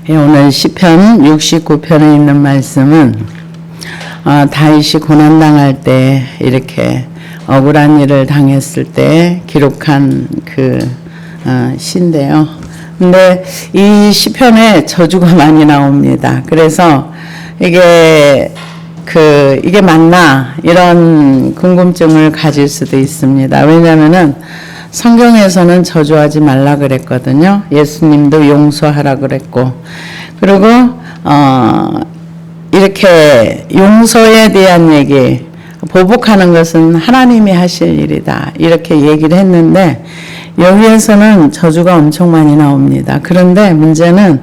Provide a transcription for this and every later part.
오늘 시편 69편에 있는 말씀은 다윗이 고난당할 때 이렇게 억울한 일을 당했을 때 기록한 그 시인데요. 근데 이 시편에 저주가 많이 나옵니다. 그래서 이게 맞나 이런 궁금증을 가질 수도 있습니다. 왜냐하면은 성경에서는 저주하지 말라 그랬거든요. 예수님도 용서하라 그랬고, 그리고 이렇게 용서에 대한 얘기, 보복하는 것은 하나님이 하실 일이다 이렇게 얘기를 했는데 여기에서는 저주가 엄청 많이 나옵니다. 그런데 문제는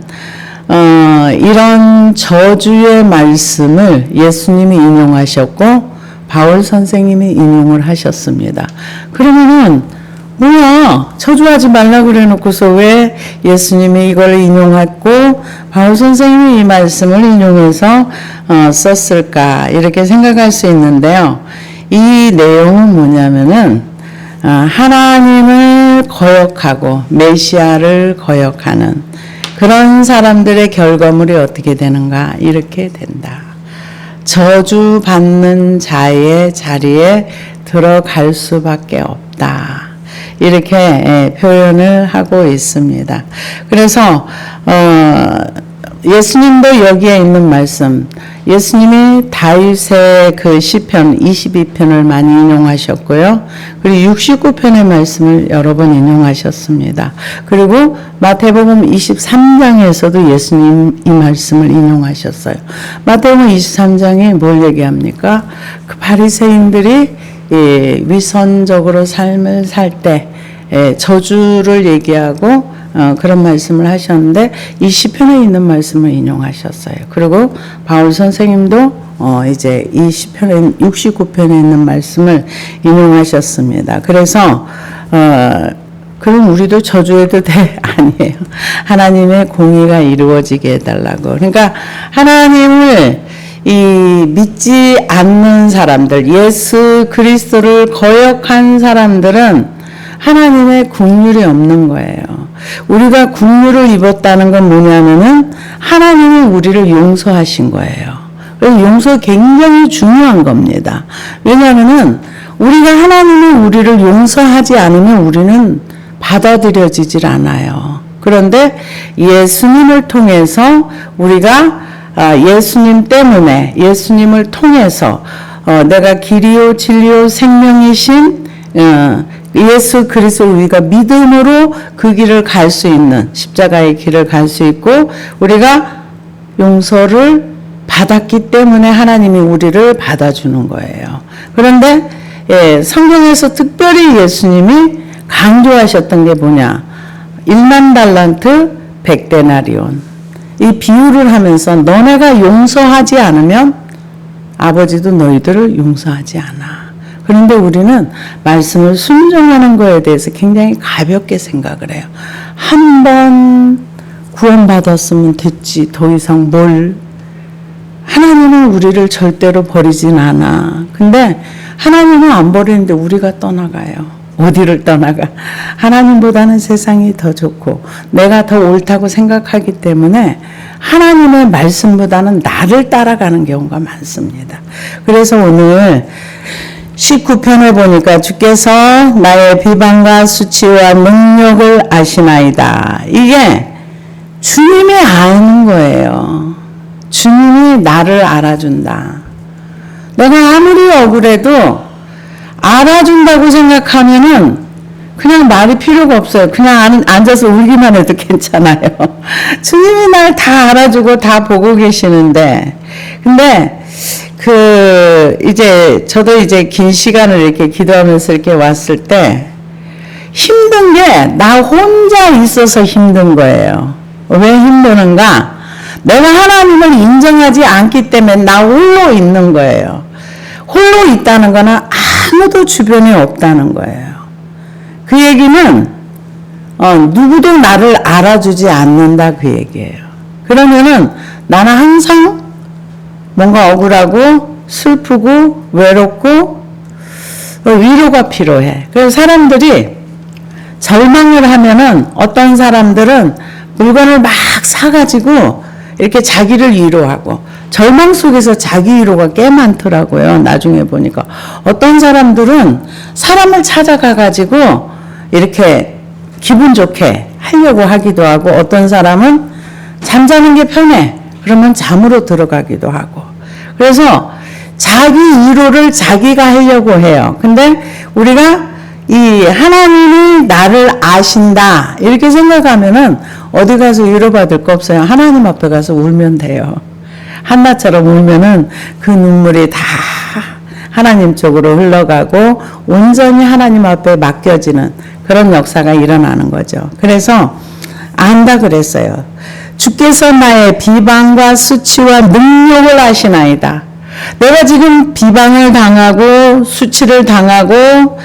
이런 저주의 말씀을 예수님이 인용하셨고 바울 선생님이 인용을 하셨습니다. 그러면은 뭐야, 저주하지 말라 그래 놓고서 왜 예수님이 이걸 인용했고 바울 선생님이 이 말씀을 인용해서 썼을까 이렇게 생각할 수 있는데요. 이 내용은 뭐냐면은 하나님을 거역하고 메시아를 거역하는 그런 사람들의 결과물이 어떻게 되는가, 이렇게 된다. 저주받는 자의 자리에 들어갈 수밖에 없다, 이렇게 표현을 하고 있습니다. 그래서 예수님도 여기에 있는 말씀, 예수님이 다윗의 그 시편 22편을 많이 인용하셨고요. 그리고 69편의 말씀을 여러 번 인용하셨습니다. 그리고 마태복음 23장에서도 예수님 이 말씀을 인용하셨어요. 마태복음 23장에 뭘 얘기합니까? 그 바리새인들이 위선적으로 삶을 살 때 저주를 얘기하고 그런 말씀을 하셨는데 이 시편에 있는 말씀을 인용하셨어요. 그리고 바울 선생님도 이제 이 시편에 69편에 있는 말씀을 인용하셨습니다. 그래서 그럼 우리도 저주해도 돼? 아니에요. 하나님의 공의가 이루어지게 해달라고. 그러니까 하나님을 믿지 않는 사람들, 예수 그리스도를 거역한 사람들은 하나님의 긍휼이 없는 거예요. 우리가 긍휼을 입었다는 건 뭐냐면은 하나님이 우리를 용서하신 거예요. 그래서 용서 굉장히 중요한 겁니다. 왜냐하면은 우리가 하나님이 우리를 용서하지 않으면 우리는 받아들여지질 않아요. 그런데 예수님을 통해서 우리가 예수님 때문에, 예수님을 통해서 내가 길이요 진리요 생명이신 예수 그리스도 우리가 믿음으로 그 길을 갈 수 있는, 십자가의 길을 갈 수 있고 우리가 용서를 받았기 때문에 하나님이 우리를 받아주는 거예요. 그런데 성경에서 특별히 예수님이 강조하셨던 게 뭐냐, 1만 달란트 100데나리온, 이 비유를 하면서 너네가 용서하지 않으면 아버지도 너희들을 용서하지 않아. 그런데 우리는 말씀을 순종하는 거에 대해서 굉장히 가볍게 생각을 해요. 한 번 구원받았으면 됐지, 더 이상 뭘. 하나님은 우리를 절대로 버리진 않아. 근데 하나님은 안 버리는데 우리가 떠나가요. 어디를 떠나가? 하나님보다는 세상이 더 좋고 내가 더 옳다고 생각하기 때문에 하나님의 말씀보다는 나를 따라가는 경우가 많습니다. 그래서 오늘 19편에 보니까 주께서 나의 비방과 수치와 능력을 아시나이다. 이게 주님이 아는 거예요. 주님이 나를 알아준다. 내가 아무리 억울해도 알아준다고 생각하면은 그냥 말이 필요가 없어요. 그냥 앉아서 울기만 해도 괜찮아요. 주님이 날 다 알아주고 다 보고 계시는데, 근데 저도 이제 긴 시간을 이렇게 기도하면서 이렇게 왔을 때 힘든 게 나 혼자 있어서 힘든 거예요. 왜 힘드는가? 내가 하나님을 인정하지 않기 때문에 나 홀로 있는 거예요. 홀로 있다는 거는 아무도 주변에 없다는 거예요. 그 얘기는 누구도 나를 알아주지 않는다, 그 얘기예요. 그러면은 나는 항상 뭔가 억울하고 슬프고 외롭고 위로가 필요해. 그래서 사람들이 절망을 하면은 어떤 사람들은 물건을 막 사가지고 이렇게 자기를 위로하고 절망 속에서 자기 위로가 꽤 많더라고요. 나중에 보니까 어떤 사람들은 사람을 찾아가가지고 이렇게 기분 좋게 하려고 하기도 하고, 어떤 사람은 잠자는 게 편해 그러면 잠으로 들어가기도 하고, 그래서 자기 위로를 자기가 하려고 해요. 근데 우리가 이 하나님이 나를 아신다 이렇게 생각하면은 어디 가서 위로받을 거 없어요. 하나님 앞에 가서 울면 돼요. 한나처럼 울면은 그 눈물이 다 하나님 쪽으로 흘러가고 온전히 하나님 앞에 맡겨지는 그런 역사가 일어나는 거죠. 그래서 안다 그랬어요. 주께서 나의 비방과 수치와 능력을 아시나이다. 내가 지금 비방을 당하고 수치를 당하고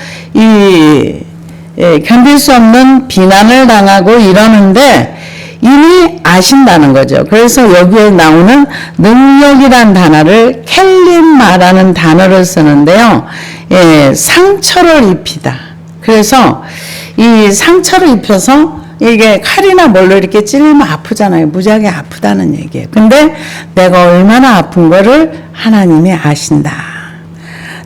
견딜 수 없는 비난을 당하고 이러는데 이미 아신다는 거죠. 그래서 여기에 나오는 능력이란 단어를 켈림마라는 단어를 쓰는데요. 상처를 입히다. 그래서 이 상처를 입혀서 이게 칼이나 뭘로 이렇게 찔리면 아프잖아요. 무지하게 아프다는 얘기예요. 근데 내가 얼마나 아픈 거를 하나님이 아신다.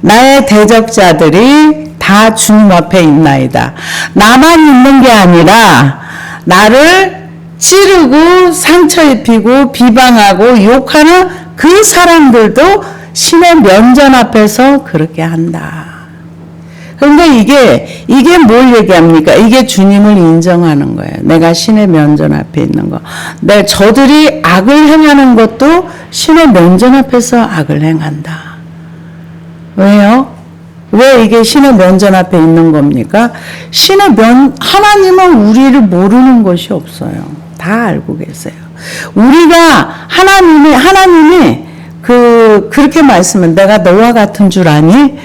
나의 대적자들이 다 주님 앞에 있나이다. 나만 있는 게 아니라 나를 찌르고 상처 입히고 비방하고 욕하는 그 사람들도 신의 면전 앞에서 그렇게 한다. 그런데 이게 뭘 얘기합니까? 이게 주님을 인정하는 거예요. 내가 신의 면전 앞에 있는 거. 저들이 악을 행하는 것도 신의 면전 앞에서 악을 행한다. 왜요? 왜 이게 신의 면전 앞에 있는 겁니까? 하나님은 우리를 모르는 것이 없어요. 다 알고 계세요. 우리가 하나님이 그렇게 말씀은 내가 너와 같은 줄 아니?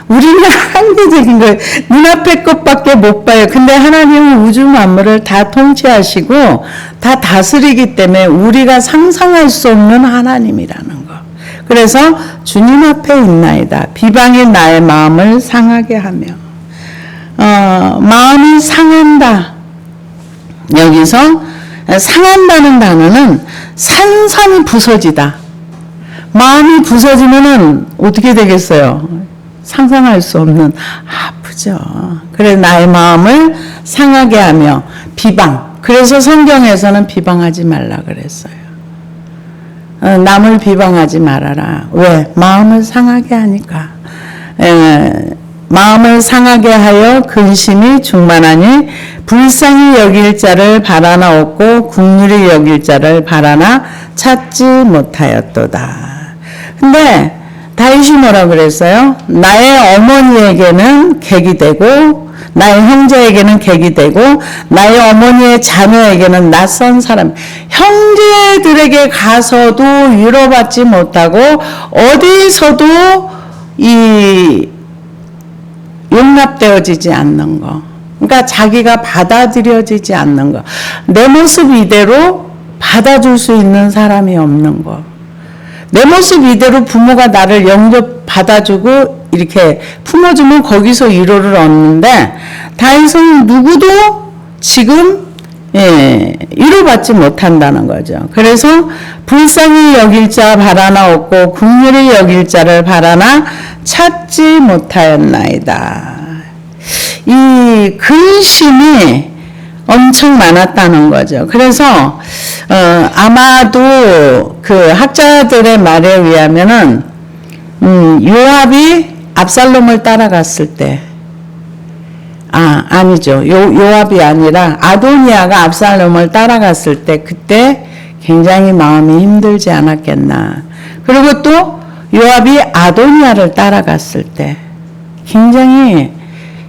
우리는 한계적인 거예요. 눈앞의 것밖에 못 봐요. 근데 하나님은 우주 만물을 다 통치하시고 다 다스리기 때문에 우리가 상상할 수 없는 하나님이라는 거. 그래서 주님 앞에 있나이다. 비방이 나의 마음을 상하게 하며 마음이 상한다. 여기서 상한다는 단어는 산산이 부서지다. 마음이 부서지면은 어떻게 되겠어요? 상상할 수 없는 아프죠. 그래서 나의 마음을 상하게 하며 비방. 그래서 성경에서는 비방하지 말라 그랬어요. 남을 비방하지 말아라. 왜? 마음을 상하게 하니까. 마음을 상하게 하여 근심이 충만하니 불쌍히 여길 자를 바라나 없고 긍휼히 여길 자를 바라나 찾지 못하였도다. 근데 다윗이 뭐라 그랬어요? 나의 어머니에게는 객이 되고 나의 형제에게는 객이 되고 나의 어머니의 자녀에게는 낯선 사람. 형제들에게 가서도 위로받지 못하고 어디서도 용납되어지지 않는 거. 그러니까 자기가 받아들여지지 않는 거. 내 모습 이대로 받아줄 수 있는 사람이 없는 거. 내 모습 이대로 부모가 나를 영접 받아주고 이렇게 품어주면 거기서 위로를 얻는데 다윗은 누구도 지금 위로받지 못한다는 거죠. 그래서 불쌍히 여길 자 바라나 없고 긍휼히 여길 자를 바라나 찾지 못하였나이다. 이 근심이 엄청 많았다는 거죠. 그래서 아마도 그 학자들의 말에 의하면은 요압이 압살롬을 따라갔을 때 아니죠. 요압이 아니라 아도니아가 압살롬을 따라갔을 때 그때 굉장히 마음이 힘들지 않았겠나. 그리고 또 요압이 아도니아를 따라갔을 때 굉장히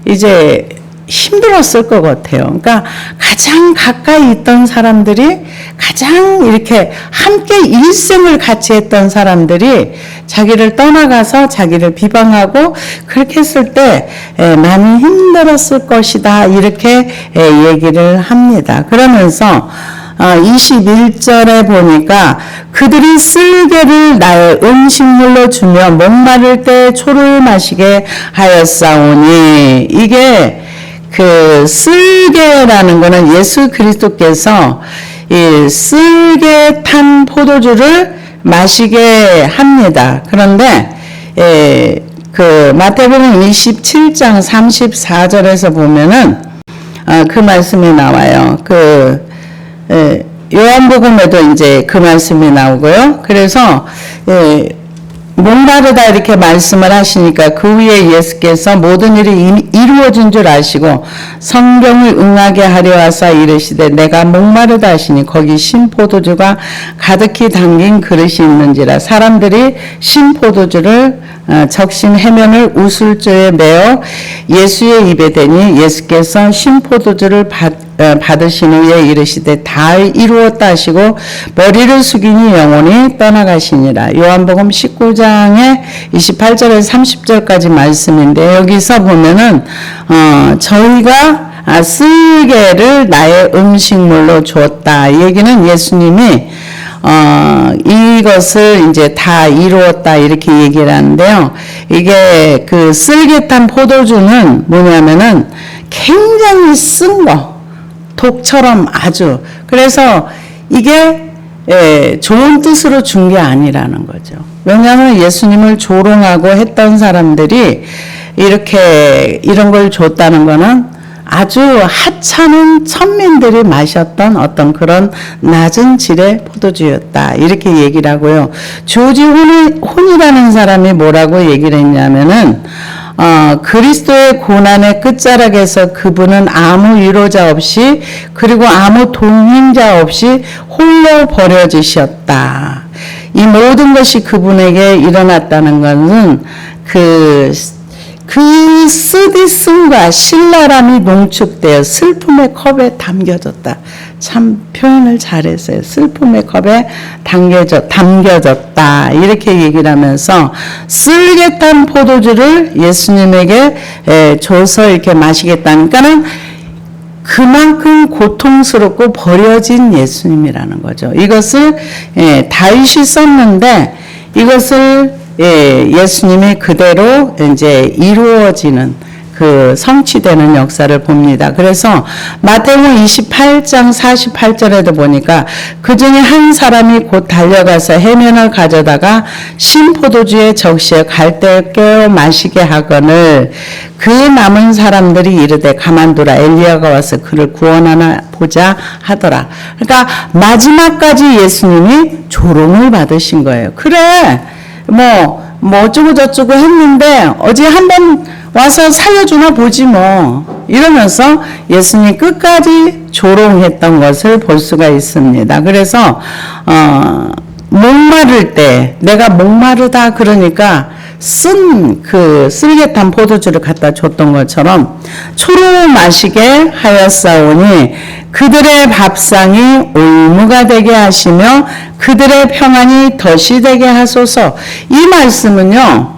이제 힘들었을 것 같아요. 그러니까 가장 가까이 있던 사람들이 가장 이렇게 함께 일생을 같이 했던 사람들이 자기를 떠나가서 자기를 비방하고 그렇게 했을 때 나는 힘들었을 것이다 이렇게 얘기를 합니다. 그러면서 21절에 보니까 그들이 쓸개를 나의 음식물로 주며 목마를 때 초를 마시게 하였사오니 그 쓸개라는 거는 예수 그리스도께서 이 쓸개 탄 포도주를 마시게 합니다. 그런데 그 마태복음 27장 34절에서 보면은 그 말씀이 나와요. 요한복음에도 이제 그 말씀이 나오고요. 그래서 목마르다 이렇게 말씀을 하시니까 그 위에 예수께서 모든 일이 이루어진 줄 아시고 성경을 응하게 하려 하사 이르시되 내가 목마르다 하시니 거기 신포도주가 가득히 담긴 그릇이 있는지라. 사람들이 신포도주를 적신 해면을 우슬조에 메어 예수의 입에 대니 예수께서 신포도주를 받으신 후에 이르시되 다 이루었다 하시고 머리를 숙이니 영원히 떠나가시니라. 요한복음 19장의 28절에서 30절까지 말씀인데 여기서 보면은 저희가 쓸개를 나의 음식물로 주었다. 이 얘기는 예수님이 이것을 이제 다 이루었다 이렇게 얘기를 하는데요. 이게 그 쓸개탄 포도주는 뭐냐면은 굉장히 쓴 거, 독처럼 아주. 그래서 이게 좋은 뜻으로 준 게 아니라는 거죠. 왜냐하면 예수님을 조롱하고 했던 사람들이 이렇게 이런 걸 줬다는 거는 아주 하찮은 천민들이 마셨던 어떤 그런 낮은 질의 포도주였다. 이렇게 얘기를 하고요. 조지 혼이라는 사람이 뭐라고 얘기를 했냐면은 그리스도의 고난의 끝자락에서 그분은 아무 위로자 없이 그리고 아무 동행자 없이 홀로 버려지셨다. 이 모든 것이 그분에게 일어났다는 것은 그 쓰디씀과 신랄함이 농축되어 슬픔의 컵에 담겨졌다. 참 표현을 잘했어요. 슬픔의 컵에 담겨졌다. 이렇게 얘기를 하면서 쓸개탄 포도주를 예수님에게 줘서 이렇게 마시겠다니까는 그만큼 고통스럽고 버려진 예수님이라는 거죠. 이것을 다윗이 썼는데 이것을 예수님이 그대로 이제 이루어지는 그 성취되는 역사를 봅니다. 그래서 마태복음 28장 48절에도 보니까 그 중에 한 사람이 곧 달려가서 해면을 가져다가 신포도주의 적시에 갈대 깨어 마시게 하거늘 그 남은 사람들이 이르되 가만두라 엘리야가 와서 그를 구원하나 보자 하더라. 그러니까 마지막까지 예수님이 조롱을 받으신 거예요. 그래 뭐 어쩌고 저쩌고 했는데 어제 한번 와서 살려주나 보지 뭐 이러면서 예수님 끝까지 조롱했던 것을 볼 수가 있습니다. 그래서 목마를 때 내가 목마르다 그러니까 쓴 그 쓸개탄 포도주를 갖다 줬던 것처럼 초로 마시게 하였사오니 그들의 밥상이 올무가 되게 하시며 그들의 평안이 덫이 되게 하소서. 이 말씀은요,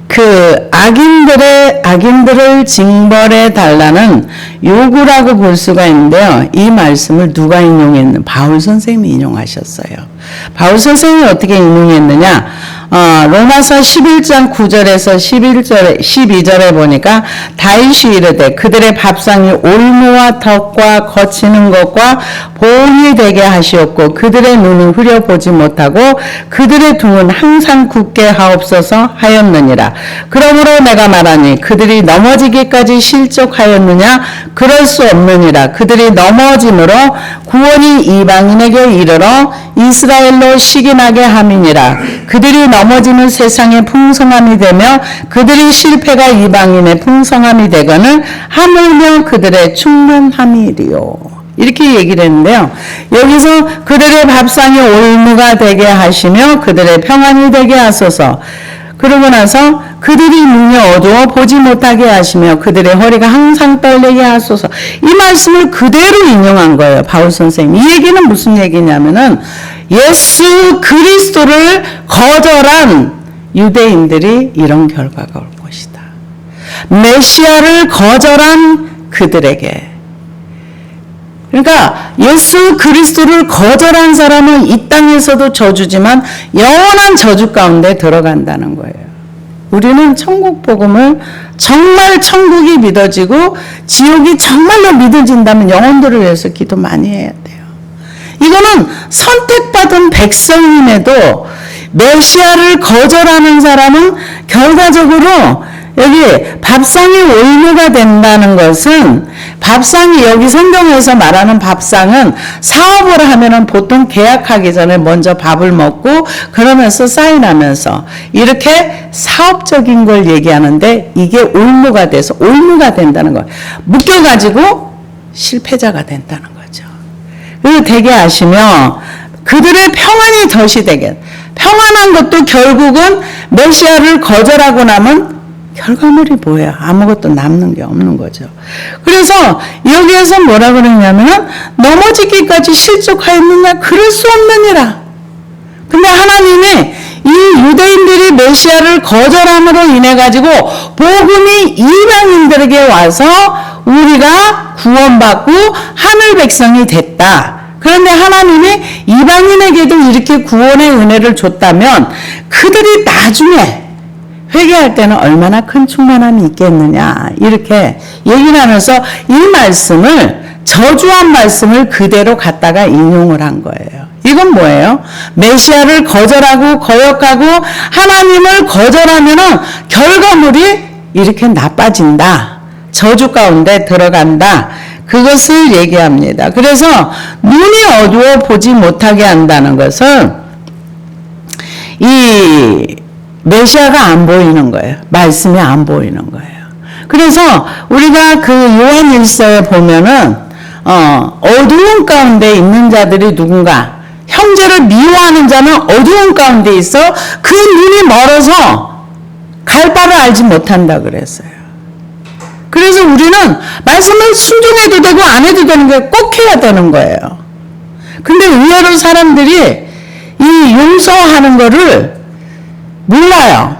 그 악인들을 징벌해 달라는 요구라고 볼 수가 있는데요. 이 말씀을 누가 인용했는? 바울 선생님이 인용하셨어요. 바울 선생님이 어떻게 인용했느냐? 로마서 11장 9절에서 12절에 보니까 다윗이 이르되 그들의 밥상이 올무와 덕과 거치는 것과 보온이 되게 하시옵고 그들의 눈은 흐려보지 못하고 그들의 등은 항상 굳게 하옵소서 하였느니라. 그러므로 내가 말하니 그들이 넘어지기까지 실족하였느냐? 그럴 수 없느니라. 그들이 넘어짐으로 구원이 이방인에게 이르러 이스라엘로 시기나게 함이니라. 그들이 넘어지는 세상의 풍성함이 되며 그들이 실패가 이방인의 풍성함이 되거늘 하물며 그들의 충만함이리요. 이렇게 얘기를 했는데요. 여기서 그들의 밥상이 올무가 되게 하시며 그들의 평안이 되게 하소서. 그러고 나서 그들이 눈이 어두워 보지 못하게 하시며 그들의 허리가 항상 떨리게 하소서. 이 말씀을 그대로 인용한 거예요. 바울 선생님. 이 얘기는 무슨 얘기냐면은 예수 그리스도를 거절한 유대인들이 이런 결과가 올 것이다. 메시아를 거절한 그들에게. 그러니까 예수 그리스도를 거절한 사람은 이 땅에서도 저주지만 영원한 저주 가운데 들어간다는 거예요. 우리는 천국 복음을 정말 천국이 믿어지고 지옥이 정말로 믿어진다면 영혼들을 위해서 기도 많이 해야 돼요. 이거는 선택받은 백성임에도 메시아를 거절하는 사람은 결과적으로 여기 밥상이 올무가 된다는 것은, 밥상이 여기 성경에서 말하는 밥상은 사업을 하면은 보통 계약하기 전에 먼저 밥을 먹고 그러면서 사인하면서 이렇게 사업적인 걸 얘기하는데, 이게 올무가 돼서 올무가 된다는 거예요. 묶여가지고 실패자가 된다는 거죠. 그리고 되게 아시며 그들의 평안이 덫이 되게, 평안한 것도 결국은 메시아를 거절하고 나면 결과물이 뭐예요? 아무것도 남는 게 없는 거죠. 그래서 여기에서 뭐라 그러냐면 넘어지기까지 실족하였느냐? 그럴 수 없느니라. 근데 하나님이 이 유대인들이 메시아를 거절함으로 인해 가지고 복음이 이방인들에게 와서 우리가 구원받고 하늘 백성이 됐다. 그런데 하나님이 이방인에게도 이렇게 구원의 은혜를 줬다면 그들이 나중에 회개할 때는 얼마나 큰 충만함이 있겠느냐, 이렇게 얘기를 하면서 이 말씀을, 저주한 말씀을 그대로 갖다가 인용을 한 거예요. 이건 뭐예요? 메시아를 거절하고 거역하고 하나님을 거절하면은 결과물이 이렇게 나빠진다, 저주 가운데 들어간다, 그것을 얘기합니다. 그래서 눈이 어두워 보지 못하게 한다는 것은 이 메시아가 안 보이는 거예요. 말씀이 안 보이는 거예요. 그래서 우리가 그 요한일서에 보면은 어두운 가운데 있는 자들이 누군가, 형제를 미워하는 자는 어두운 가운데 있어 그 눈이 멀어서 갈 바를 알지 못한다 그랬어요. 그래서 우리는 말씀을 순종해도 되고 안 해도 되는 게 꼭 해야 되는 거예요. 근데 의외로 사람들이 이 용서하는 거를 몰라요.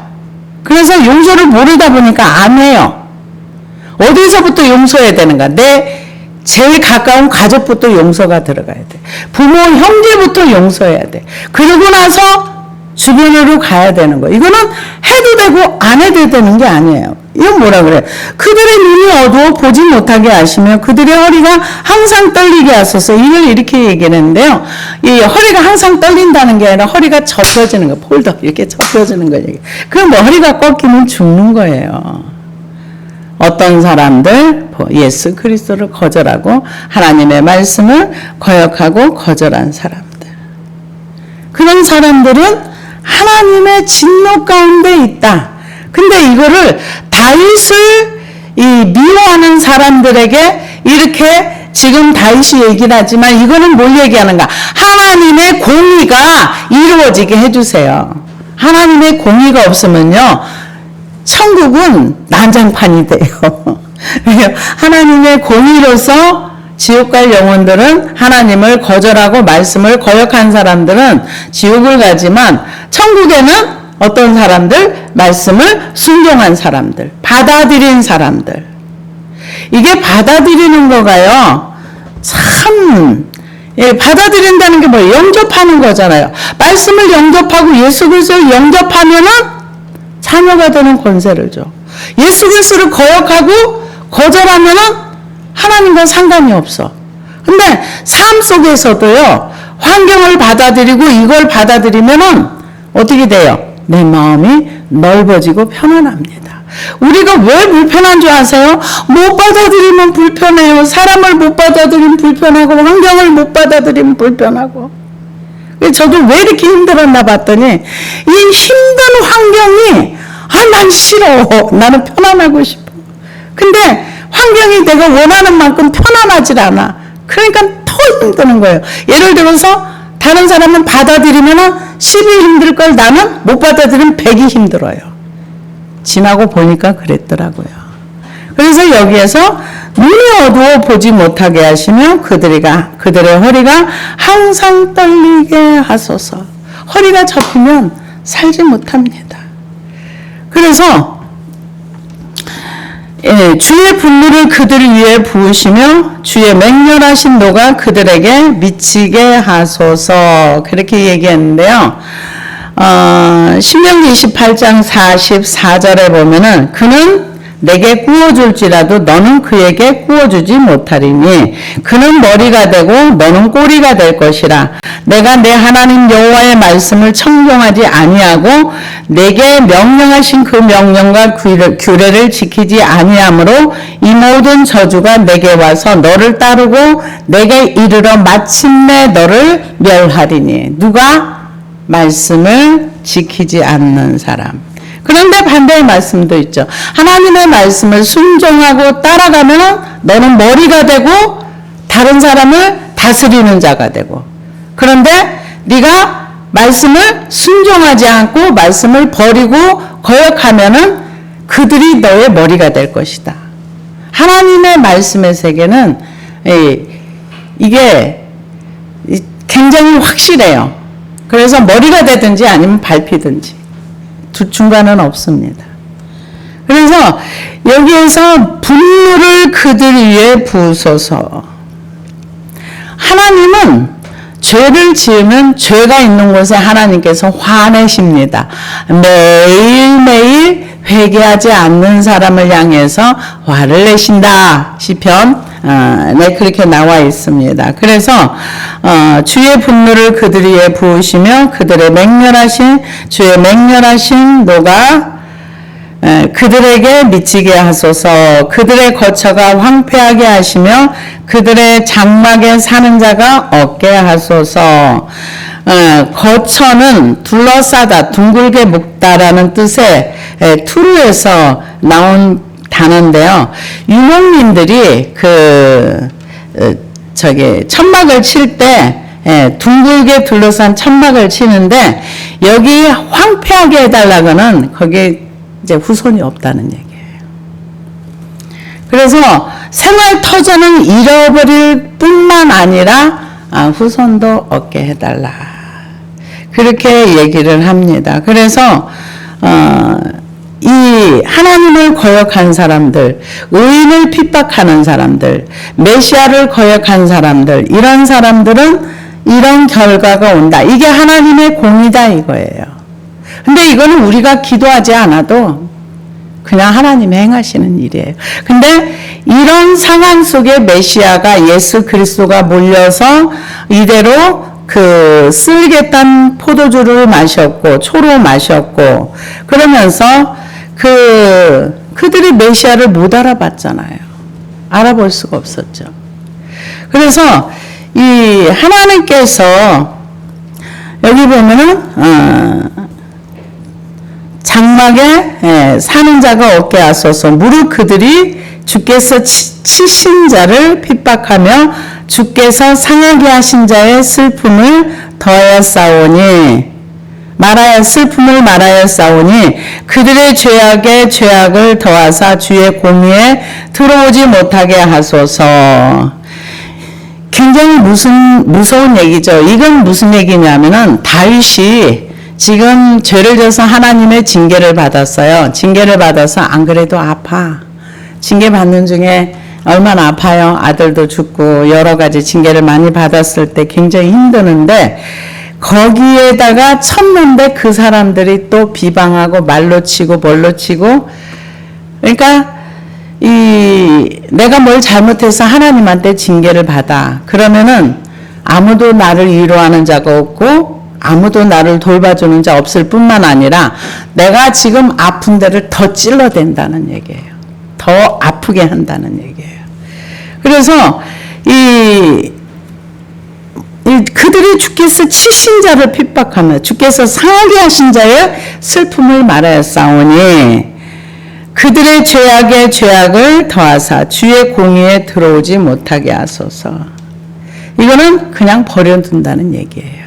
그래서 용서를 모르다 보니까 안 해요. 어디서부터 용서해야 되는가? 내 제일 가까운 가족부터 용서가 들어가야 돼. 부모, 형제부터 용서해야 돼. 그러고 나서 주변으로 가야 되는 거예요. 이거는 해도 되고 안 해도 되는 게 아니에요. 이건 뭐라 그래? 그들의 눈이 어두워 보지 못하게 하시며 그들의 허리가 항상 떨리게 하소서. 이걸 이렇게 얘기를 했는데요. 이 허리가 항상 떨린다는 게 아니라 허리가 접혀지는 거, 폴더 이렇게 접혀지는 거 얘기. 그럼 뭐 허리가 꺾이면 죽는 거예요. 어떤 사람들 예수 그리스도를 거절하고 하나님의 말씀을 거역하고 거절한 사람들, 그런 사람들은 하나님의 진노 가운데 있다. 근데 이거를 다윗을 미워하는 사람들에게 이렇게 지금 다윗이 얘기를 하지만 이거는 뭘 얘기하는가? 하나님의 공의가 이루어지게 해주세요. 하나님의 공의가 없으면요, 천국은 난장판이 돼요. 하나님의 공의로서 지옥 갈 영혼들은 하나님을 거절하고 말씀을 거역한 사람들은 지옥을 가지만, 천국에는 어떤 사람들? 말씀을 순종한 사람들, 받아들인 사람들. 이게 받아들이는 거가요, 참, 받아들인다는 게 뭐예요? 영접하는 거잖아요. 말씀을 영접하고 예수 그리스도를 영접하면은 자녀가 되는 권세를 줘. 예수 그리스도를 거역하고 거절하면은 하나님과 상관이 없어. 근데 삶 속에서도요, 환경을 받아들이고 이걸 받아들이면은 어떻게 돼요? 내 마음이 넓어지고 편안합니다. 우리가 왜 불편한 줄 아세요? 못 받아들이면 불편해요. 사람을 못 받아들이면 불편하고 환경을 못 받아들이면 불편하고. 저도 왜 이렇게 힘들었나 봤더니 이 힘든 환경이 난 싫어. 나는 편안하고 싶어. 근데 환경이 내가 원하는 만큼 편안하질 않아. 그러니까 더 힘드는 거예요. 예를 들어서 다른 사람은 받아들이면 10이 힘들 걸 나는 못 받아들이면 100이 힘들어요. 지나고 보니까 그랬더라고요. 그래서 여기에서 눈이 어두워 보지 못하게 하시며 그들의 허리가 항상 떨리게 하소서. 허리가 접히면 살지 못합니다. 그래서 주의 분노를 그들 위에 부으시며 주의 맹렬하신 노가 그들에게 미치게 하소서. 그렇게 얘기했는데요. 신명기 28장 44절에 보면은 그는 내게 구워줄지라도 너는 그에게 구워주지 못하리니 그는 머리가 되고 너는 꼬리가 될 것이라. 내가 내 하나님 여호와의 말씀을 청종하지 아니하고 내게 명령하신 그 명령과 규례를 지키지 아니하므로 이 모든 저주가 내게 와서 너를 따르고 내게 이르러 마침내 너를 멸하리니. 누가? 말씀을 지키지 않는 사람. 그런데 반대의 말씀도 있죠. 하나님의 말씀을 순종하고 따라가면 너는 머리가 되고 다른 사람을 다스리는 자가 되고, 그런데 네가 말씀을 순종하지 않고 말씀을 버리고 거역하면은 그들이 너의 머리가 될 것이다. 하나님의 말씀의 세계는 이게 굉장히 확실해요. 그래서 머리가 되든지 아니면 밟히든지 중간은 없습니다. 그래서 여기에서 분노를 그들 위에 부으소서. 하나님은 죄를 지으면 죄가 있는 곳에 하나님께서 화내십니다. 매일매일 회개하지 않는 사람을 향해서 화를 내신다. 시편 네, 그렇게 나와 있습니다. 그래서 주의 분노를 그들 위에 부으시며 그들의 주의 맹렬하신 노가 그들에게 미치게 하소서. 그들의 거처가 황폐하게 하시며 그들의 장막에 사는 자가 없게 하소서. 거처는 둘러싸다, 둥글게 묶다라는 뜻의 투르에서 나온 단어인데요. 유목민들이 천막을 칠 때 둥글게 둘러싼 천막을 치는데 여기 황폐하게 해달라고는 거기에 이제 후손이 없다는 얘기예요. 그래서 생활 터전은 잃어버릴 뿐만 아니라 후손도 얻게 해달라. 그렇게 얘기를 합니다. 그래서 이 하나님을 거역한 사람들, 의인을 핍박하는 사람들, 메시아를 거역한 사람들, 이런 사람들은 이런 결과가 온다. 이게 하나님의 공이다 이거예요. 근데 이거는 우리가 기도하지 않아도 그냥 하나님이 행하시는 일이에요. 근데 이런 상황 속에 메시아가 예수 그리스도가 몰려서 이대로 쓸개탄 포도주를 마셨고 초로 마셨고 그러면서 그들이 메시아를 못 알아봤잖아요. 알아볼 수가 없었죠. 그래서 이 하나님께서 여기 보면은 장막에 사는 자가 없게 하소서. 무릇 그들이 주께서 치신 자를 핍박하며 주께서 상하게 하신 자의 슬픔을 슬픔을 말하여 싸우니 그들의 죄악에 죄악을 더하사 주의 공의에 들어오지 못하게 하소서. 굉장히 무서운 얘기죠. 이건 무슨 얘기냐면은 다윗이 지금 죄를 져서 하나님의 징계를 받았어요. 징계를 받아서 안 그래도 아파. 징계 받는 중에 얼마나 아파요. 아들도 죽고 여러 가지 징계를 많이 받았을 때 굉장히 힘드는데 거기에다가 쳤는데 그 사람들이 또 비방하고 말로 치고 뭘로 치고, 그러니까 내가 뭘 잘못해서 하나님한테 징계를 받아. 그러면은 아무도 나를 위로하는 자가 없고 아무도 나를 돌봐주는 자 없을 뿐만 아니라 내가 지금 아픈 데를 더 찔러댄다는 얘기예요. 더 아프게 한다는 얘기예요. 그래서 그들이 주께서 치신 자를 핍박하며 주께서 상하게 하신 자의 슬픔을 말하여 싸우니 그들의 죄악에 죄악을 더하사 주의 공의에 들어오지 못하게 하소서. 이거는 그냥 버려둔다는 얘기예요.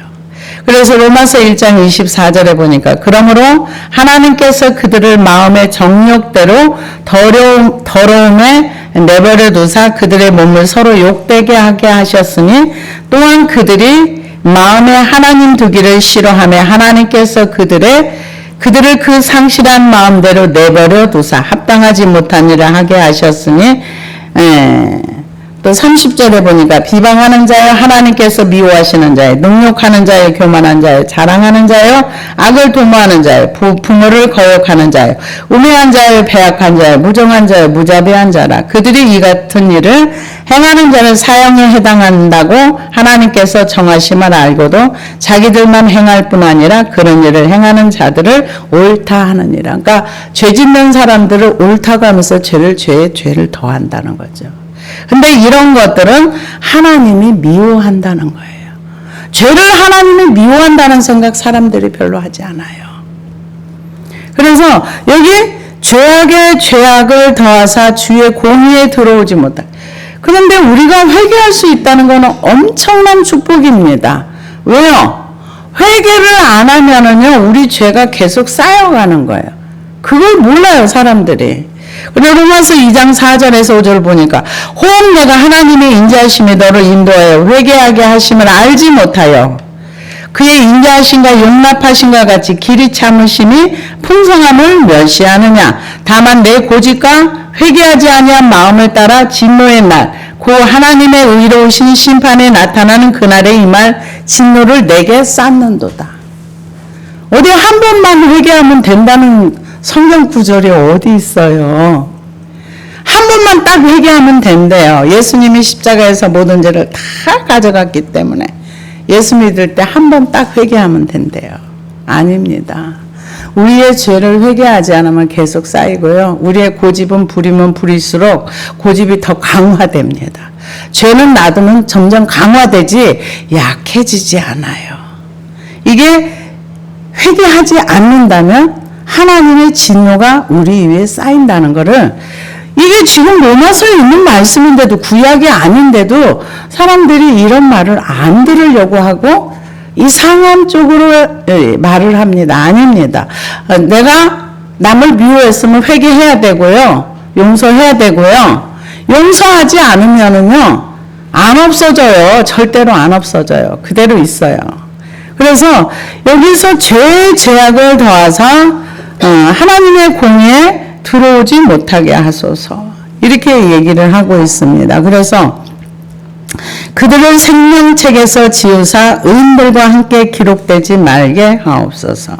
그래서 로마서 1장 24절에 보니까 그러므로 하나님께서 그들을 마음의 정욕대로 더러움에 내버려 두사 그들의 몸을 서로 욕되게 하게 하셨으니 또한 그들이 마음에 하나님 두기를 싫어하며 하나님께서 그들을 그 상실한 마음대로 내버려 두사 합당하지 못한 일을 하게 하셨으니 또 30절에 보니까 비방하는 자여 하나님께서 미워하시는 자여 능욕하는 자여 교만한 자여 자랑하는 자여 악을 도모하는 자여 부모를 거역하는 자여 우매한 자여 배악한 자여 무정한 자여 무자비한 자라. 그들이 이 같은 일을 행하는 자를 사형에 해당한다고 하나님께서 정하심을 알고도 자기들만 행할 뿐 아니라 그런 일을 행하는 자들을 옳다 하느니라. 그러니까 죄 짓는 사람들을 옳다고 하면서 죄를 더한다는 거죠. 근데 이런 것들은 하나님이 미워한다는 거예요. 죄를 하나님이 미워한다는 생각 사람들이 별로 하지 않아요. 그래서 여기 죄악에 죄악을 더하사 주의 공의에 들어오지 못하게. 그런데 우리가 회개할 수 있다는 것은 엄청난 축복입니다. 왜요? 회개를 안 하면은요, 우리 죄가 계속 쌓여가는 거예요. 그걸 몰라요, 사람들이. 그리고 로마서 2장 4절에서 5절 보니까 혹 내가 하나님의 인자하심이 너를 인도하여 회개하게 하심을 알지 못하여 그의 인자하심과 용납하심과 같이 길이 참으심이 풍성함을 멸시하느냐. 다만 내 고집과 회개하지 아니한 마음을 따라 진노의 날 고 하나님의 의로우신 심판에 나타나는 그날에 임할 진노를 내게 쌓는도다. 어디 한 번만 회개하면 된다는 성경 구절이 어디 있어요? 한 번만 딱 회개하면 된대요. 예수님이 십자가에서 모든 죄를 다 가져갔기 때문에 예수 믿을 때 한 번 딱 회개하면 된대요. 아닙니다. 우리의 죄를 회개하지 않으면 계속 쌓이고요. 우리의 고집은 부리면 부릴수록 고집이 더 강화됩니다. 죄는 놔두면 점점 강화되지 약해지지 않아요. 이게 회개하지 않는다면 하나님의 진노가 우리 위에 쌓인다는 것을, 이게 지금 로마서에 있는 말씀인데도, 구약이 아닌데도 사람들이 이런 말을 안 들으려고 하고 이상한 쪽으로 말을 합니다. 아닙니다. 내가 남을 미워했으면 회개해야 되고요. 용서해야 되고요. 용서하지 않으면은요, 안 없어져요. 절대로 안 없어져요. 그대로 있어요. 그래서 여기서 죄의 죄악을 더하사 하나님의 공의에 들어오지 못하게 하소서, 이렇게 얘기를 하고 있습니다. 그래서 그들을 생명책에서 지우사 의인들과 함께 기록되지 말게 하옵소서.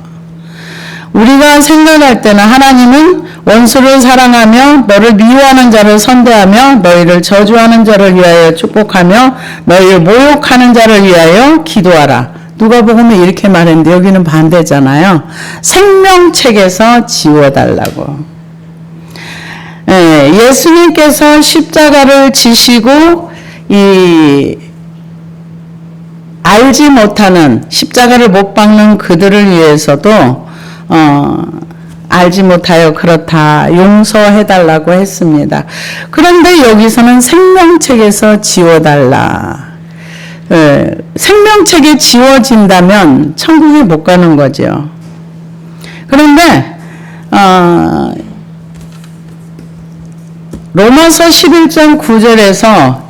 우리가 생각할 때는 하나님은 원수를 사랑하며 너를 미워하는 자를 선대하며 너희를 저주하는 자를 위하여 축복하며 너희를 모욕하는 자를 위하여 기도하라. 누가복음에 이렇게 말했는데 여기는 반대잖아요. 생명책에서 지워달라고. 예수님께서 십자가를 지시고 알지 못하는, 십자가를 못 박는 그들을 위해서도 알지 못하여 그렇다 용서해달라고 했습니다. 그런데 여기서는 생명책에서 지워달라. 생명책에 지워진다면 천국에 못 가는 거죠. 그런데 로마서 11장 9절에서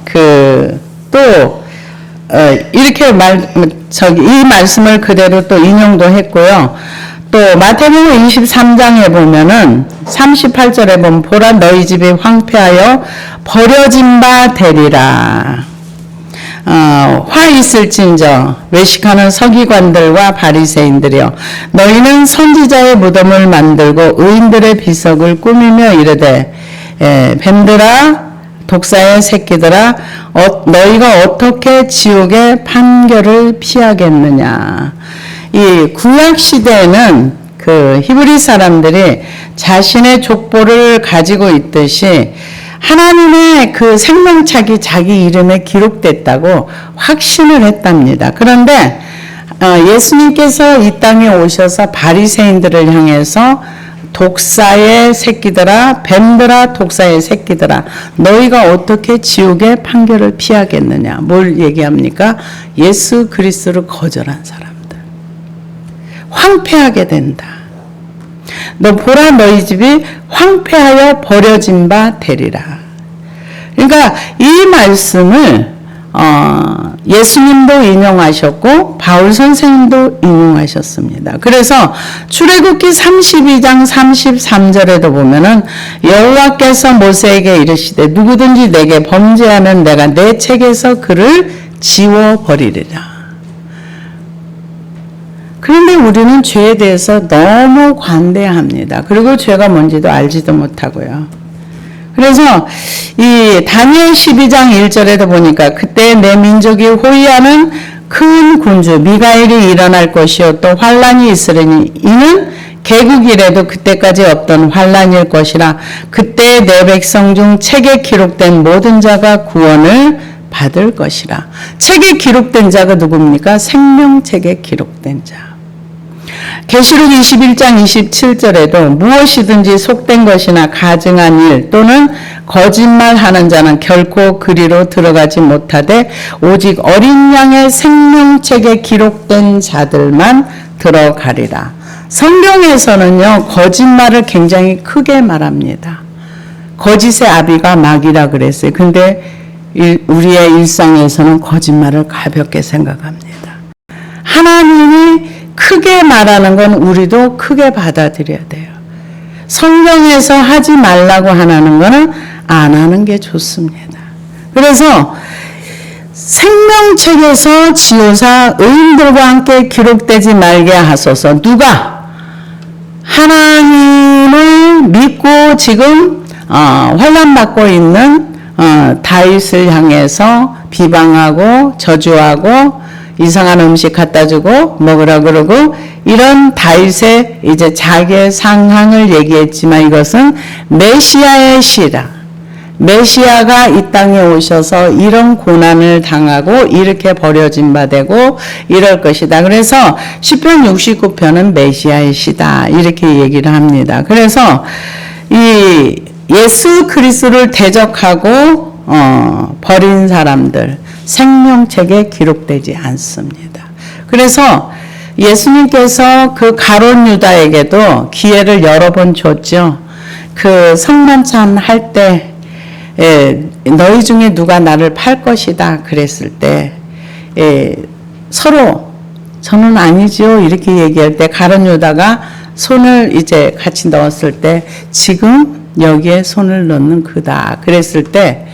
이렇게 이 말씀을 그대로 또 인용도 했고요. 또 마태복음 23장에 보면은 38절에 보면 보라 너희 집이 황폐하여 버려진 바 되리라. 화 있을진저 외식하는 서기관들과 바리새인들이여 너희는 선지자의 무덤을 만들고 의인들의 비석을 꾸미며 이르되 뱀들아 독사의 새끼들아 너희가 어떻게 지옥의 판결을 피하겠느냐. 이 구약 시대에는 그 히브리 사람들이 자신의 족보를 가지고 있듯이 하나님의 그 생명책이 자기 이름에 기록됐다고 확신을 했답니다. 그런데 예수님께서 이 땅에 오셔서 바리새인들을 향해서 독사의 새끼들아, 뱀들아, 독사의 새끼들아, 너희가 어떻게 지옥의 판결을 피하겠느냐. 뭘 얘기합니까? 예수 그리스도를 거절한 사람들. 황폐하게 된다. 너 보라 너희 집이 황폐하여 버려진 바 되리라. 그러니까 이 말씀을 예수님도 인용하셨고 바울 선생님도 인용하셨습니다. 그래서 출애굽기 32장 33절에도 보면은 여호와께서 모세에게 이르시되 누구든지 내게 범죄하면 내가 내 책에서 그를 지워버리리라. 그런데 우리는 죄에 대해서 너무 관대합니다. 그리고 죄가 뭔지도 알지도 못하고요. 그래서 이 다니엘 12장 1절에도 보니까 그때 내 민족이 호위하는 큰 군주 미가엘이 일어날 것이요 또 환란이 있으리니 이는 개국이라도 그때까지 없던 환란일 것이라. 그때 내 백성 중 책에 기록된 모든 자가 구원을 받을 것이라. 책에 기록된 자가 누굽니까? 생명책에 기록된 자. 계시록 21장 27절에도 무엇이든지 속된 것이나 가증한 일 또는 거짓말하는 자는 결코 그리로 들어가지 못하되 오직 어린 양의 생명책에 기록된 자들만 들어가리라. 성경에서는요 거짓말을 굉장히 크게 말합니다. 거짓의 아비가 마귀라 그랬어요. 근데 우리의 일상에서는 거짓말을 가볍게 생각합니다. 하나님이 크게 말하는 건 우리도 크게 받아들여야 돼요. 성경에서 하지 말라고 하는 거는 안 하는 게 좋습니다. 그래서 생명책에서 지오사 의인들과 함께 기록되지 말게 하소서. 누가 하나님을 믿고 지금 환난받고 있는 다윗을 향해서 비방하고 저주하고 이상한 음식 갖다 주고 먹으라 그러고 이런 다윗의 이제 자기의 상황을 얘기했지만 이것은 메시아의 시라. 메시아가 이 땅에 오셔서 이런 고난을 당하고 이렇게 버려진 바 되고 이럴 것이다. 그래서 시편 69편은 메시아의 시다. 이렇게 얘기를 합니다. 그래서 이 예수 그리스도를 대적하고 버린 사람들 생명책에 기록되지 않습니다. 그래서 예수님께서 그 가룟 유다에게도 기회를 여러 번 줬죠. 그 성만찬 할 때 너희 중에 누가 나를 팔 것이다 그랬을 때 서로 저는 아니지요 이렇게 얘기할 때 가룟 유다가 손을 이제 같이 넣었을 때 지금 여기에 손을 넣는 그다 그랬을 때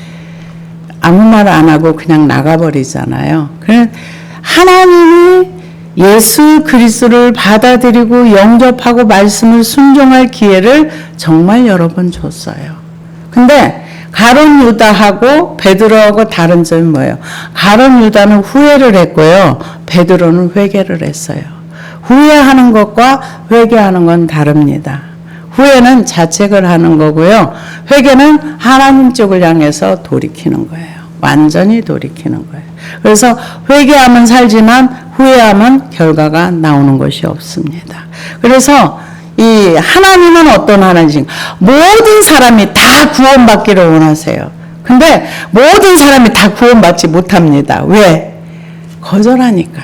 아무 말 안 하고 그냥 나가버리잖아요. 그래서 하나님이 예수 그리스도를 받아들이고 영접하고 말씀을 순종할 기회를 정말 여러 번 줬어요. 근데 가룟 유다하고 베드로하고 다른 점이 뭐예요? 가룟 유다는 후회를 했고요. 베드로는 회개를 했어요. 후회하는 것과 회개하는 건 다릅니다. 후회는 자책을 하는 거고요. 회개는 하나님 쪽을 향해서 돌이키는 거예요. 완전히 돌이키는 거예요. 그래서 회개하면 살지만 후회하면 결과가 나오는 것이 없습니다. 그래서 이 하나님은 어떤 하나님인가? 모든 사람이 다 구원받기를 원하세요. 근데 모든 사람이 다 구원받지 못합니다. 왜? 거절하니까.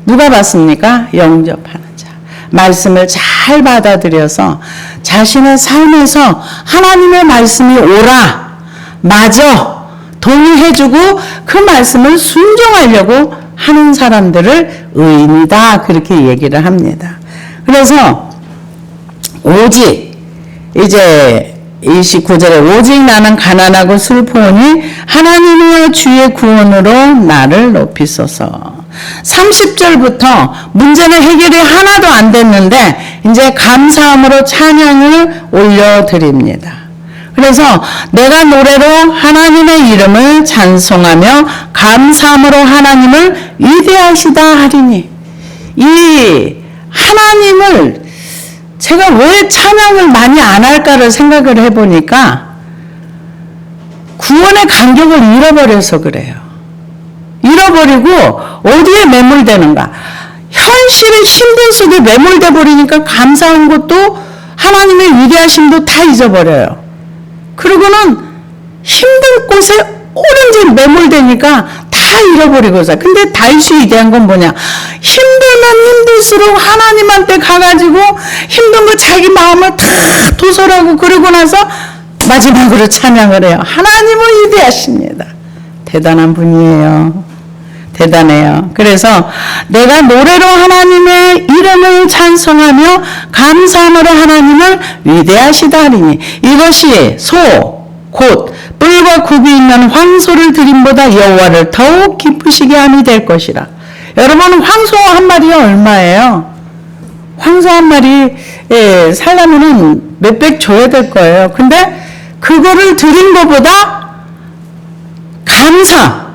누가 받습니까? 영접하는 자. 말씀을 잘 받아들여서 자신의 삶에서 하나님의 말씀이 옳아, 맞아, 동의해주고 그 말씀을 순종하려고 하는 사람들을 의인이다 그렇게 얘기를 합니다. 그래서 오직 이제 29절에 오직 나는 가난하고 슬프오니 하나님의 주의 구원으로 나를 높이소서. 30절부터 문제는 해결이 하나도 안 됐는데 이제 감사함으로 찬양을 올려드립니다. 그래서 내가 노래로 하나님의 이름을 찬송하며 감사함으로 하나님을 위대하시다 하리니. 이 하나님을 제가 왜 찬양을 많이 안 할까를 생각을 해보니까 구원의 간격을 잃어버려서 그래요. 잃어버리고 어디에 매몰되는가. 현실의 힘든 속에 매몰돼 버리니까 감사한 것도 하나님의 위대하심도 다 잊어버려요. 그러고는 힘든 곳에 오랜 매몰되니까 다 잃어버리고 살. 근데 다윗이 위대한 건 뭐냐? 힘들면 힘들수록 하나님한테 가가지고 힘든 거 자기 마음을 다 토설하고 그러고 나서 마지막으로 찬양을 해요. 하나님은 위대하십니다. 대단한 분이에요. 대단해요. 그래서 내가 노래로 하나님의 이름을 찬송하며 감사함으로 하나님을 위대하시다 하리니 이것이 곧 뿔과 굽이 있는 황소를 드림보다 여호와를 더욱 기쁘시게 함이 될 것이라. 여러분, 황소 한 마리가 얼마예요? 황소 한 마리 살려면은 몇백 줘야 될 거예요. 근데 그거를 드린 것보다 감사,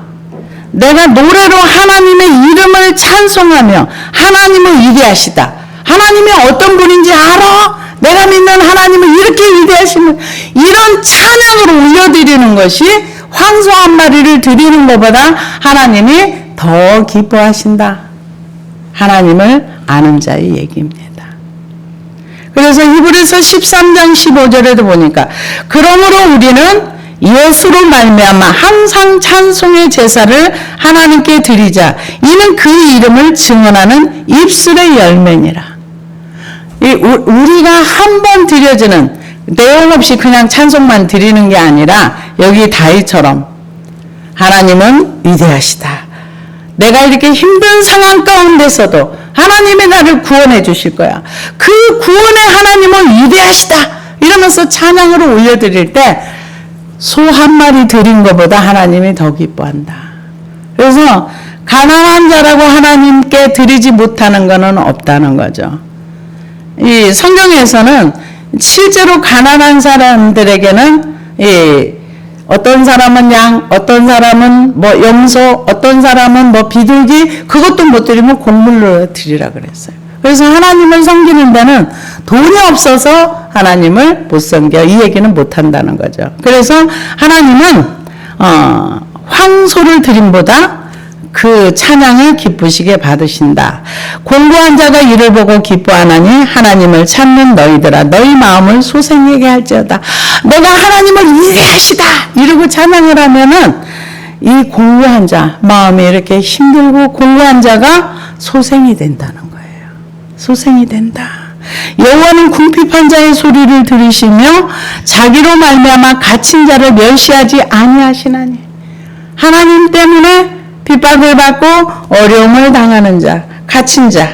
내가 노래로 하나님의 이름을 찬송하며 하나님은 위대하시다. 하나님이 어떤 분인지 알아? 내가 믿는 하나님은 이렇게 위대하시는, 이런 찬양으로 올려드리는 것이 황소 한 마리를 드리는 것보다 하나님이 더 기뻐하신다. 하나님을 아는 자의 얘기입니다. 그래서 히브리서 13장 15절에도 보니까 그러므로 우리는 예수로 말미암아 항상 찬송의 제사를 하나님께 드리자. 이는 그 이름을 증언하는 입술의 열매니라. 우리가 한 번 드려지는, 내용 없이 그냥 찬송만 드리는 게 아니라 여기 다윗처럼 하나님은 위대하시다. 내가 이렇게 힘든 상황 가운데서도 하나님이 나를 구원해 주실 거야. 그 구원의 하나님은 위대하시다. 이러면서 찬양으로 올려드릴 때 소 한 마리 드린 것보다 하나님이 더 기뻐한다. 그래서 가난한 자라고 하나님께 드리지 못하는 것은 없다는 거죠. 이 성경에서는 실제로 가난한 사람들에게는 어떤 사람은 양, 어떤 사람은 뭐 염소, 어떤 사람은 뭐 비둘기, 그것도 못 드리면 곡물로 드리라 그랬어요. 그래서 하나님을 섬기는 데는 돈이 없어서 하나님을 못 섬겨, 이 얘기는 못 한다는 거죠. 그래서 하나님은 황소를 드림보다 그 찬양을 기쁘시게 받으신다. 공고한 자가 이를 보고 기뻐하나니 하나님을 찾는 너희들아 너희 마음을 소생하게 할지어다. 내가 하나님을 위대하시다 이러고 찬양을 하면은 이 공고한 자, 마음이 이렇게 힘들고 공고한 자가 소생이 된다는 거예요. 소생이 된다. 여호와는 궁핍한 자의 소리를 들으시며 자기로 말미암아 갇힌 자를 멸시하지 아니하시나니. 하나님 때문에 핍박을 받고 어려움을 당하는 자, 갇힌 자.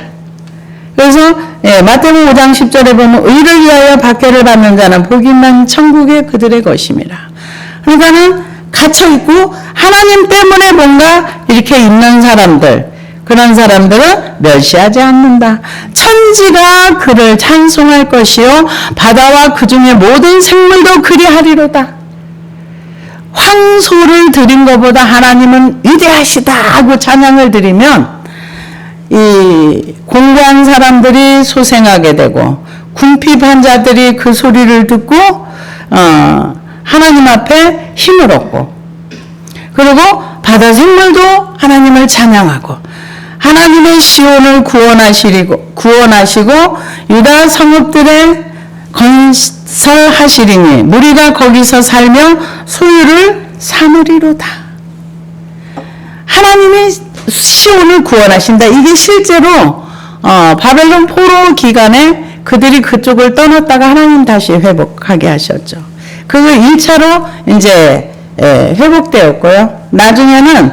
그래서 마태복음 5장 10절에 보면 의를 위하여 박해를 받는 자는 복이 있는 천국의 그들의 것임이라. 그러니까는 갇혀있고 하나님 때문에 뭔가 이렇게 있는 사람들, 그런 사람들은 멸시하지 않는다. 천지가 그를 찬송할 것이요 바다와 그 중에 모든 생물도 그리하리로다. 황소를 드린 것보다 하나님은 위대하시다 하고 찬양을 드리면 이 공고한 사람들이 소생하게 되고 궁핍한 자들이 그 소리를 듣고 하나님 앞에 힘을 얻고, 그리고 바다 생물도 하나님을 찬양하고 하나님의 시온을 구원하시고 유다 성읍들의 건설하시리니 무리가 거기서 살며 소유를 삼으리로다. 하나님이 시온을 구원하신다. 이게 실제로 바벨론 포로 기간에 그들이 그쪽을 떠났다가 하나님 다시 회복하게 하셨죠. 그거 1차로 이제 회복되었고요. 나중에는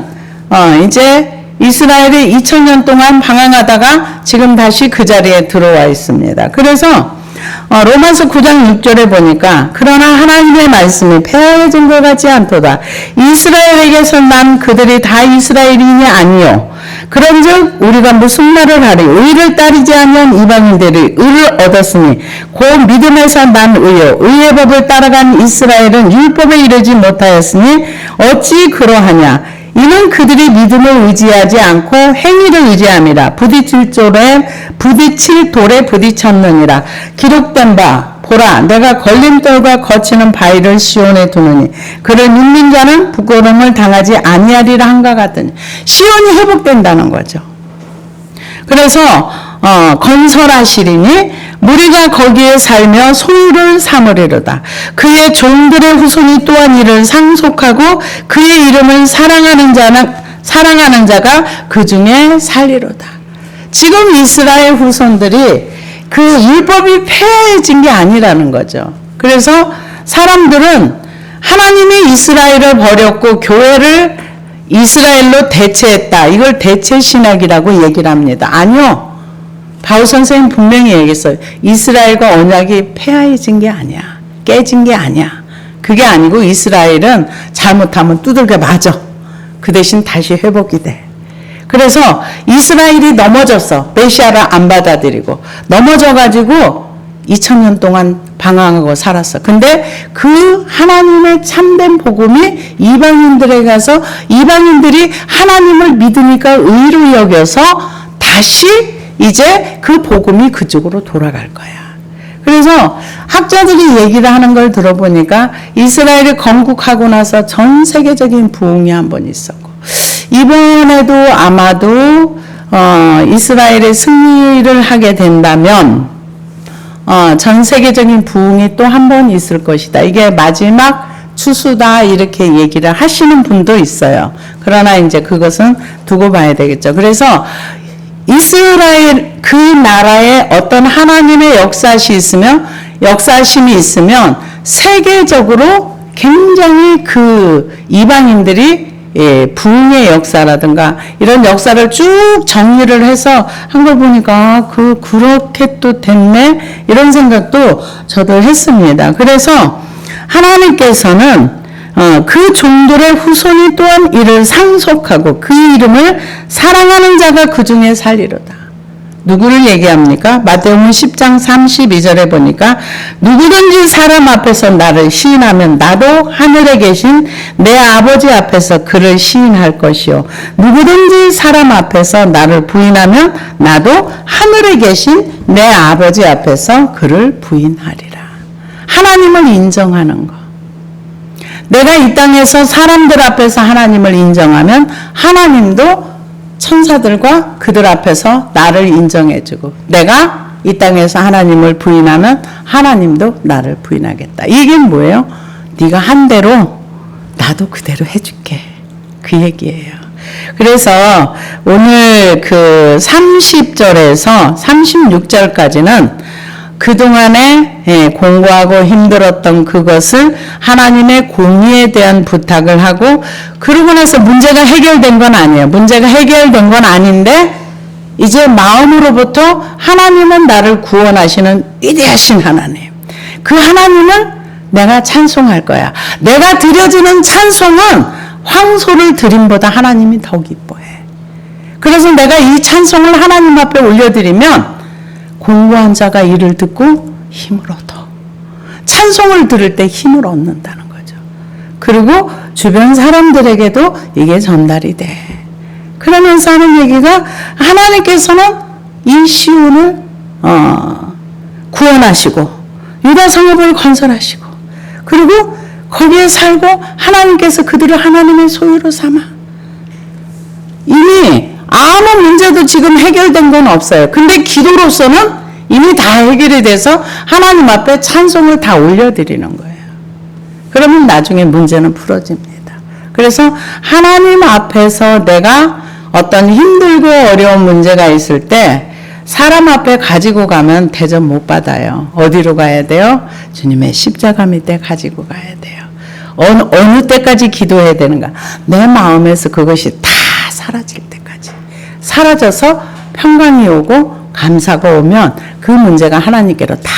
이제 이스라엘이 2000년 동안 방황하다가 지금 다시 그 자리에 들어와 있습니다. 그래서 로마서 9장 6절에 보니까 그러나 하나님의 말씀이 폐허해진 것 같지 않도다. 이스라엘에게서 난 그들이 다 이스라엘인이 아니요. 그런즉 우리가 무슨 말을 하리? 의를 따르지 아니한 이방인들이 의를 얻었으니 곧 믿음에서 난 의요. 의의 법을 따라간 이스라엘은 율법에 이르지 못하였으니 어찌 그러하냐? 이는 그들이 믿음을 의지하지 않고 행위를 의지함이라. 부딪힐 돌에 부딪혔느니라. 기록된 바 보라 내가 걸림돌과 거치는 바위를 시온에 두느니 그를 믿는 자는 부끄러움을 당하지 아니하리라 한가 같으니. 시온이 회복된다는 거죠. 그래서 건설하시리니 무리가 거기에 살며 소유를 삼으리로다. 그의 종들의 후손이 또한 이를 상속하고 그의 이름을 사랑하는 자가 그 중에 살리로다. 지금 이스라엘 후손들이 그 율법이 폐해진 게 아니라는 거죠. 그래서 사람들은 하나님이 이스라엘을 버렸고 교회를 이스라엘로 대체했다. 이걸 대체 신학이라고 얘기를 합니다. 아니요. 바울 선생님 분명히 얘기했어요. 이스라엘과 언약이 폐하해진 게 아니야. 깨진 게 아니야. 그게 아니고 이스라엘은 잘못하면 두들겨 맞아. 그 대신 다시 회복이 돼. 그래서 이스라엘이 넘어졌어. 메시아를 안 받아들이고 넘어져가지고 2000년 동안 방황하고 살았어. 근데 그 하나님의 참된 복음이 이방인들에 가서 이방인들이 하나님을 믿으니까 의로 여겨서 다시 이제 그 복음이 그쪽으로 돌아갈 거야. 그래서 학자들이 얘기를 하는 걸 들어보니까 이스라엘이 건국하고 나서 전 세계적인 부흥이 한 번 있었고 이번에도 아마도 이스라엘의 승리를 하게 된다면 전 세계적인 부흥이 또 한 번 있을 것이다. 이게 마지막 추수다 이렇게 얘기를 하시는 분도 있어요. 그러나 이제 그것은 두고 봐야 되겠죠. 그래서 이스라엘 그 나라에 어떤 하나님의 역사심이 있으면 세계적으로 굉장히 그 이방인들이 부흥의 역사라든가 이런 역사를 쭉 정리를 해서 한 걸 보니까 그렇게 또 됐네 이런 생각도 저도 했습니다. 그래서 하나님께서는 그 종들의 후손이 또한 이를 상속하고 그 이름을 사랑하는 자가 그 중에 살리로다. 누구를 얘기합니까? 마태복음 10장 32절에 보니까 누구든지 사람 앞에서 나를 시인하면 나도 하늘에 계신 내 아버지 앞에서 그를 시인할 것이요 누구든지 사람 앞에서 나를 부인하면 나도 하늘에 계신 내 아버지 앞에서 그를 부인하리라. 하나님을 인정하는 거. 내가 이 땅에서 사람들 앞에서 하나님을 인정하면 하나님도 천사들과 그들 앞에서 나를 인정해주고 내가 이 땅에서 하나님을 부인하면 하나님도 나를 부인하겠다. 이게 뭐예요? 네가 한 대로 나도 그대로 해줄게. 그 얘기예요. 그래서 오늘 그 30절에서 36절까지는 그동안에 공부하고 힘들었던 그것을 하나님의 공의에 대한 부탁을 하고 그러고 나서 문제가 해결된 건 아니에요. 문제가 해결된 건 아닌데 이제 마음으로부터 하나님은 나를 구원하시는 위대하신 하나님. 그 하나님을 내가 찬송할 거야. 내가 드려지는 찬송은 황소를 드림보다 하나님이 더 기뻐해. 그래서 내가 이 찬송을 하나님 앞에 올려드리면 공부한 자가 이를 듣고 힘을 얻어. 찬송을 들을 때 힘을 얻는다는 거죠. 그리고 주변 사람들에게도 이게 전달이 돼. 그러면서 하는 얘기가 하나님께서는 이 시온을 구원하시고 유다 성읍을 건설하시고 그리고 거기에 살고 하나님께서 그들을 하나님의 소유로 삼아 이미 아무 문제도 지금 해결된 건 없어요. 근데 기도로서는 이미 다 해결이 돼서 하나님 앞에 찬송을 다 올려드리는 거예요. 그러면 나중에 문제는 풀어집니다. 그래서 하나님 앞에서 내가 어떤 힘들고 어려운 문제가 있을 때 사람 앞에 가지고 가면 대접 못 받아요. 어디로 가야 돼요? 주님의 십자가 밑에 가지고 가야 돼요. 어느 때까지 기도해야 되는가? 내 마음에서 그것이 다 사라질 때까지. 사라져서 평강이 오고 감사가 오면 그 문제가 하나님께로 다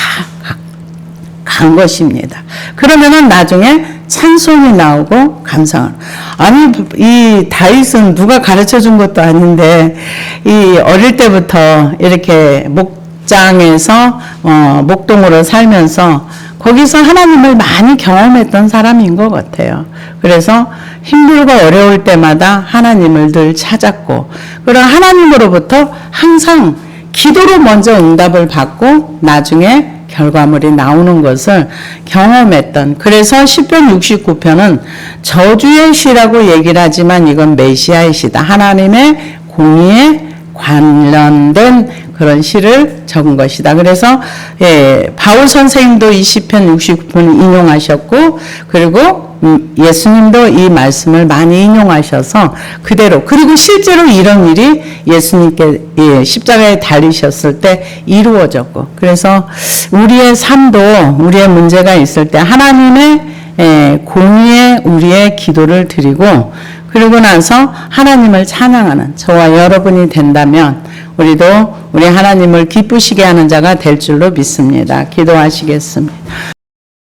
간 것입니다. 그러면은 나중에 찬송이 나오고 감상을. 아니 이 다윗은 누가 가르쳐 준 것도 아닌데 이 어릴 때부터 이렇게 목장에서 목동으로 살면서 거기서 하나님을 많이 경험했던 사람인 것 같아요. 그래서 힘들고 어려울 때마다 하나님을 늘 찾았고 그런 하나님으로부터 항상 기도로 먼저 응답을 받고 나중에 결과물이 나오는 것을 경험했던 그래서 시편 69편은 저주의 시라고 얘기를 하지만 이건 메시아의 시다. 하나님의 공의에 관련된 그런 시를 적은 것이다. 그래서 바울 선생님도 이 시편 69편을 인용하셨고 그리고 예수님도 이 말씀을 많이 인용하셔서 그대로 그리고 실제로 이런 일이 예수님께 십자가에 달리셨을 때 이루어졌고 그래서 우리의 삶도 우리의 문제가 있을 때 하나님의 공의에 우리의 기도를 드리고 그러고 나서 하나님을 찬양하는 저와 여러분이 된다면 우리도 우리 하나님을 기쁘시게 하는 자가 될 줄로 믿습니다. 기도하시겠습니다.